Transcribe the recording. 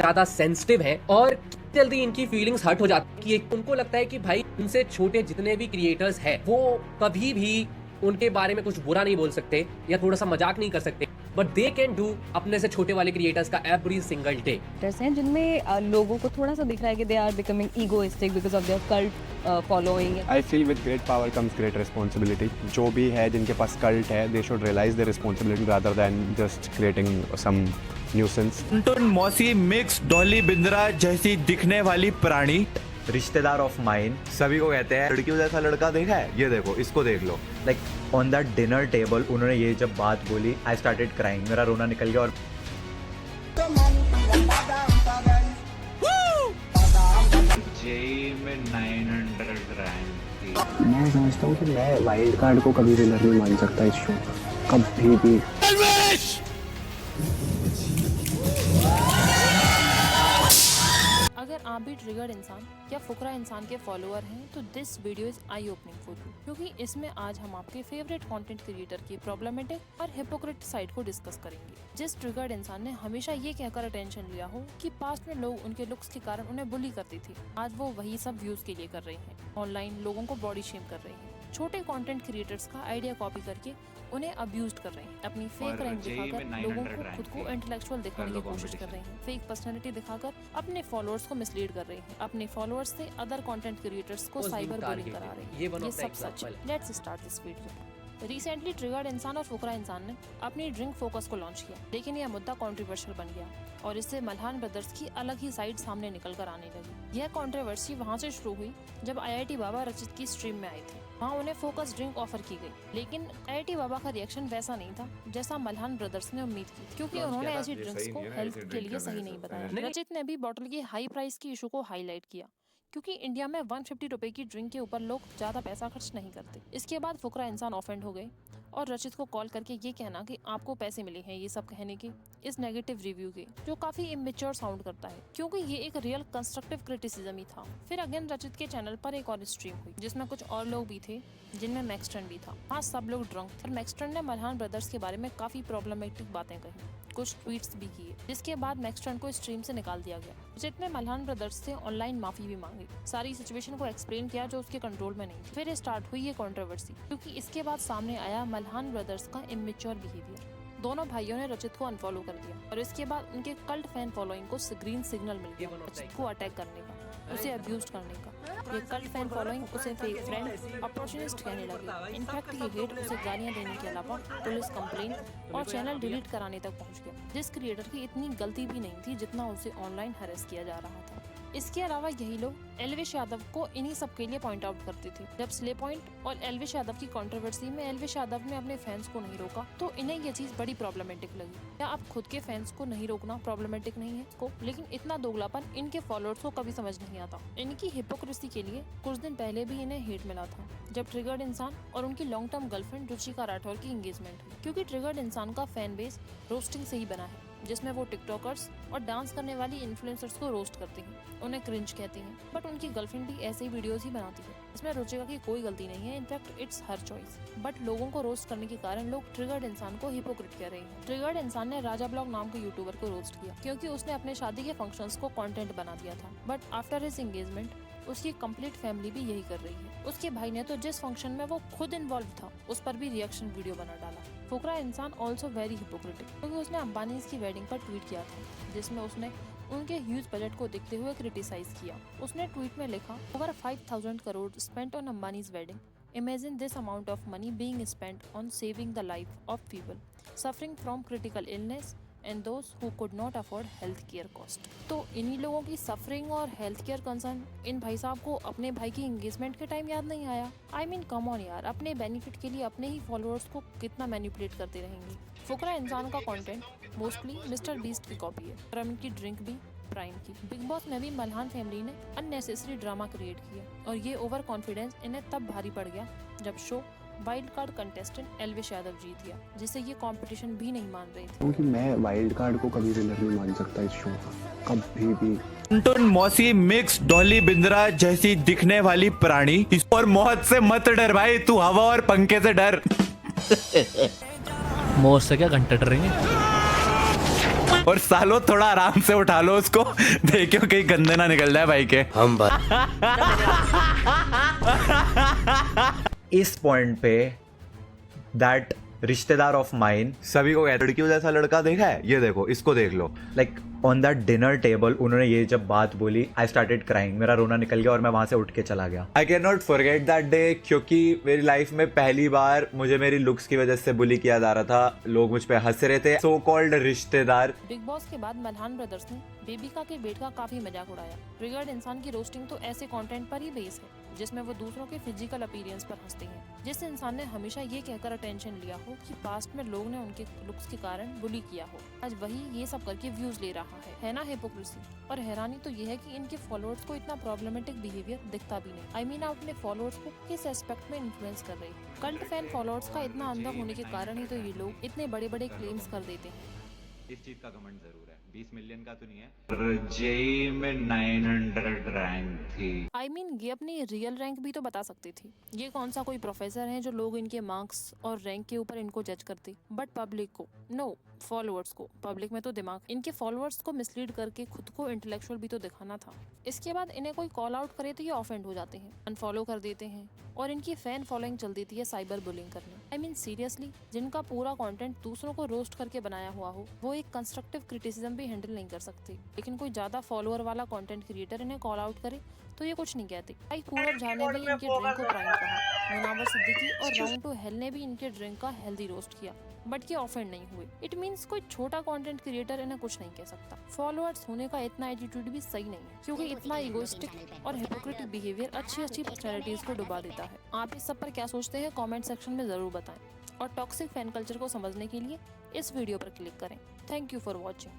ज्यादा सेंसिटिव है और जल्दी इनकी फीलिंग्स हर्ट हो जाती है कि उनको लगता है कि भाई उनसे छोटे जितने भी क्रिएटर्स हैं वो कभी भी उनके बारे में कुछ बुरा नहीं बोल सकते या थोड़ा सा मजाक नहीं कर सकते, बट दे कैन डू अपने से छोटे वाले क्रिएटर्स का एवरी सिंगल डे। हैं जिनमें लोगों को थोड़ा सा दिख रहा है कि they are becoming egoistic because of their cult following. I feel with great power comes great responsibility. जो भी है जिनके पास कल्ट है they should realize their responsibility rather than just creating some nuisance. Tuntun Mausi mix Dolly Bindra जैसी दिखने वाली प्राणी, रिश्तेदार ऑफ माइन सभी को कहते हैं लड़कियों जैसा लड़का देखा है, ये देखो इसको देख लो। Like on that dinner table उन्होंने ये जब बात बोली आई स्टार्टेड क्राइंग, मेरा रोना निकल गया। और जेई में 900 रैंक थी। मैं समझता हूँ कि मैं वाइल्ड कार्ड को कभी विनर नहीं मान सकता इस शो का, कभी भी। अगर आप भी ट्रिगर्ड इंसान या फुकरा इंसान के फॉलोअर हैं तो this video is I opening for you, क्योंकि इसमें आज हम आपके फेवरेट कंटेंट क्रिएटर की प्रॉब्लमेटिक और हिपोक्रेट साइड को डिस्कस करेंगे। जिस ट्रिगर्ड इंसान ने हमेशा ये कहकर अटेंशन लिया हो कि पास्ट में लोग उनके लुक्स के कारण उन्हें बुली करती थी, आज वो वही सब व्यूज के लिए कर रहे हैं। ऑनलाइन लोगों को बॉडी शेम कर रहे हैं, छोटे कंटेंट क्रिएटर्स का आइडिया कॉपी करके उन्हें अब्यूज कर रहे हैं, अपनी फेक रैंक दिखाकर लोगों को खुद को इंटेलेक्चुअल दिखाने की कोशिश कर रहे हैं, फेक पर्सनैलिटी दिखाकर अपने फॉलोअर्स को मिसलीड कर रहे हैं, अपने फॉलोअर्स से अदर कंटेंट क्रिएटर्स को साइबर बुलिंग करा रहे हैं। ये सब सच है। Let's start this video. Recently triggered इंसान और फुकरा इंसान ने अपनी ड्रिंक फोकस को लॉन्च किया, लेकिन यह मुद्दा कंट्रोवर्शियल बन गया और इससे मल्हान ब्रदर्स की अलग ही साइड सामने निकल कर आने लगी। यह कंट्रोवर्सी वहां से शुरू हुई जब आईआईटी बाबा रचित की स्ट्रीम में आई थी। वहां उन्हें फोकस ड्रिंक ऑफर की गई, लेकिन आईआईटी बाबा का रिएक्शन वैसा नहीं था जैसा मल्हान ब्रदर्स ने उम्मीद की, क्योंकि उन्होंने ऐसी ड्रिंक्स को हेल्थ के लिए सही नहीं बताया। रचित ने भी बॉटल की हाई प्राइस की इशू को हाईलाइट किया, क्योंकि इंडिया में 150 रुपए की ड्रिंक के ऊपर लोग ज्यादा पैसा खर्च नहीं करते। इसके बाद फुकरा इंसान ऑफेंड हो गए और रचित को कॉल करके ये कहना कि आपको पैसे मिले हैं ये सब कहने के, इस नेगेटिव रिव्यू के, जो काफी इमेच्योर साउंड करता है, क्योंकि ये एक रियल कंस्ट्रक्टिव क्रिटिसिज्म ही था। फिर अगेन रचित के चैनल पर एक और स्ट्रीम हुई जिसमें कुछ और लोग भी थे, जिनमें मैक्सटन भी था। हाँ, सब लोग ड्रंक थे और मैक्सटन ने मल्हान ब्रदर्स के बारे में काफी प्रॉब्लमेटिक बातें कही, कुछ ट्वीट्स भी किए, जिसके बाद मैक्सटन को स्ट्रीम से निकाल दिया गया। रचित ने मल्हान ब्रदर्स से ऑनलाइन माफी भी मांगी, सारी सिचुएशन को एक्सप्लेन किया जो उसके कंट्रोल में नहीं थी। फिर स्टार्ट हुई ये कंट्रोवर्सी, क्योंकि इसके बाद सामने आया मल्हान ब्रदर्स का इमेच्योर बिहेवियर। दोनों भाइयों ने रचित को अनफॉलो कर दिया और इसके बाद उनके कल्ट फैन फॉलोइंग को ग्रीन सिग्नल मिल गया रचित को अटैक करने का, उसे अब्यूज करने का। ये कल्ट फैन फॉलोइंग उसे फेक फ्रेंड, अपॉर्चुनिस्ट कहने लगे। इनफैक्ट ये हेट उसे गालियां देने के अलावा पुलिस कंप्लेंट और चैनल डिलीट कराने तक पहुंच गया, जिस क्रिएटर की इतनी गलती भी नहीं थी जितना उसे ऑनलाइन हैरेस किया जा रहा था। इसके अलावा यही लोग एल्विश यादव को इन्हीं सब के लिए पॉइंट आउट करते थे। जब स्ले पॉइंट और एल्विश यादव की कंट्रोवर्सी में एल्विश यादव ने अपने फैंस को नहीं रोका तो इन्हें ये चीज बड़ी प्रॉब्लमेटिक लगी। क्या अब खुद के फैंस को नहीं रोकना प्रॉब्लमेटिक नहीं है को, लेकिन इतना दोगलापन इनके फॉलोअर्स को कभी समझ नहीं आता। इनकी हिपोक्रेसी के लिए कुछ दिन पहले भी इन्हें हेट मिला था, जब ट्रिगर्ड इंसान और उनकी long term girlfriend Ruchika Rathore की एंगेजमेंट हुई, क्योंकि ट्रिगर्ड इंसान का फैन बेस रोस्टिंग से ही बना है, जिसमें वो टिकटॉकर्स और डांस करने वाली इन्फ्लुएंसर्स को रोस्ट करते हैं, उन्हें क्रिंज कहते हैं। बट उनकी गर्लफ्रेंड भी ऐसे ही वीडियोस ही बनाती है, इसमें रुचिका की कोई गलती नहीं है, in fact it's her choice. But लोगों को रोस्ट करने के कारण लोग ट्रिगर्ड इंसान को हिपोक्रेट कह रहे हैं। ट्रिगर्ड इंसान ने राजा ब्लॉग नाम के यूट्यूबर को रोस्ट किया, क्योंकि उसने अपने शादी के फंक्शंस को कंटेंट बना दिया था। बट आफ्टर हिज एंगेजमेंट उसकी कंप्लीट फैमिली भी यही कर रही है। उसके भाई ने तो जिस फंक्शन में वो खुद इन्वॉल्व था उस पर भी रिएक्शन वीडियो बना डाला। फुकरा इंसान ऑल्सो वेरी हिपोक्रेटिक, क्योंकि उसने अंबानी की वेडिंग पर ट्वीट किया था, जिसमें उसने उनके ह्यूज बजट को देखते हुए क्रिटिसाइज किया। उसने ट्वीट में लिखा, over 5000 crore spent on Ambanis wedding, imagine this amount of money being spent on saving the life of people suffering from critical illness and those who could not afford health care cost। तो इन्हीं लोगों की suffering और health care concern in भाई साहब को अपने भाई की एंगेजमेंट के टाइम याद नहीं आया। आई मीन कम ऑन यार, अपने बेनिफिट के लिए अपने ही फॉलोअर्स को कितना मैनिपुलेट करते रहेंगे। फुकरा इंसान का कंटेंट मोस्टली मिस्टर बीस्ट की कॉपी है और इनकी ड्रिंक भी प्राइम की। बिग बॉस में भी मल्हान फैमिली ने अननेसेसरी ड्रामा क्रिएट किया और ये ओवर कॉन्फिडेंस इन्हें तब भारी पड़ गया जब show wild card contestant Elvish Yadav जीत गया, जिसे ये कंपटीशन भी नहीं मान रहे थे। क्योंकि मैं वाइल्ड कार्ड को कभी विनर नहीं मान सकता इस शो का, कभी भी। टुनटुन मौसी मिक्स डॉली बिंद्रा जैसी दिखने वाली प्राणी, और मौत से मत डर भाई, तू हवा और पंखे से डर। मौत से क्या घंटा डरेंगे। और सालों थोड़ा आराम से उठा लो उसको, देखियो कहीं गंदे ना निकल जाए भाई के। इस पॉइंट पे दैट रिश्तेदार ऑफ माइन सभी को कहते लड़कियों जैसा लड़का देखा है, ये देखो, इसको देख लो। Like on that dinner table उन्होंने ये जब बात बोली, आई स्टार्टेड क्राइंग, मेरा रोना निकल गया और मैं वहां से उठ के चला गया। I can not forget that day, क्योंकि मेरी लाइफ में पहली बार मुझे मेरी लुक्स की वजह से बुली किया जा रहा था, लोग मुझ पे हंस रहे थे, सो कॉल्ड रिश्तेदार। बिग बॉस के बाद मल्हान ब्रदर्स ने बेबिका के बेट का काफी मजाक उड़ाया। ट्रिगर्ड इंसान की रोस्टिंग तो ऐसे कंटेंट पर ही बेस है जिसमें वो दूसरों के फिजिकल अपीयरेंस पर हंसते हैं। जिस इंसान ने हमेशा ये कहकर अटेंशन लिया हो कि पास्ट में लोग ने उनके लुक्स के कारण बुली किया हो, आज वही ये सब करके व्यूज ले रहा है ना हिपोक्रेसी। और हैरानी तो ये है कि इनके फॉलोअर्स को इतना प्रॉब्लमेटिक बिहेवियर दिखता भी नहीं। आई मीन आप अपने फॉलोअर्स को किस एस्पेक्ट में इन्फ्लुएंस कर रहे हैं? कल्ट फैन फॉलोअर्स का इतना अंधा होने के कारण ही तो ये लोग इतने बड़े बड़े क्लेम्स कर देते हैं। इस चीज का घमंड जरूर है, 20 मिलियन का तो नहीं है। जेई में 900 रैंक थी। आई मीन ये अपनी रियल रैंक भी तो बता सकती थी। ये कौन सा कोई प्रोफेसर है जो लोग इनके मार्क्स और रैंक के ऊपर इनको जज करते, बट पब्लिक को नो, फॉलोअर्स को। पब्लिक में तो दिमाग, इनके फॉलोअर्स को मिसलीड करके खुद को इंटेलेक्चुअल भी तो दिखाना था। इसके बाद इन्हें कोई कॉल आउट करे तो ये ऑफेंड हो जाते हैं, अनफॉलो कर देते हैं और इनकी फैन फॉलोइंग चल देती है साइबर बुलिंग करने। आई मीन सीरियसली, जिनका पूरा कंटेंट दूसरों को रोस्ट करके बनाया हुआ हो, वो एक कंस्ट्रक्टिव क्रिटिसिज्म भी हैंडल नहीं कर सकते, लेकिन कोई ज्यादा फॉलोअर वाला कंटेंट क्रिएटर इन्हें कॉल आउट करे तो ये कुछ नहीं कहते। भाई पूरब झा ने भी इनके ड्रिंक को प्राइम कहा, मुनावर सिद्दीकी और राउंड टू हेल ने भी इनके ड्रिंक का हेल्दी रोस्ट किया, बट ये ऑफेंड नहीं हुए। इट मींस कोई छोटा कंटेंट क्रिएटर इन्हें कुछ नहीं कह सकता। फॉलोअर्स होने का इतना एटीट्यूड भी सही नहीं है, क्योंकि इतना इगोइस्टिक और हिपोक्रेटिक बिहेवियर अच्छी पर्सनैलिटीज को डुबा देता है। आप इस सब पर क्या सोचते हैं कमेंट सेक्शन में जरूर बताएं और टॉक्सिक फैन कल्चर को समझने के लिए इस वीडियो पर क्लिक करें। Thank you for watching.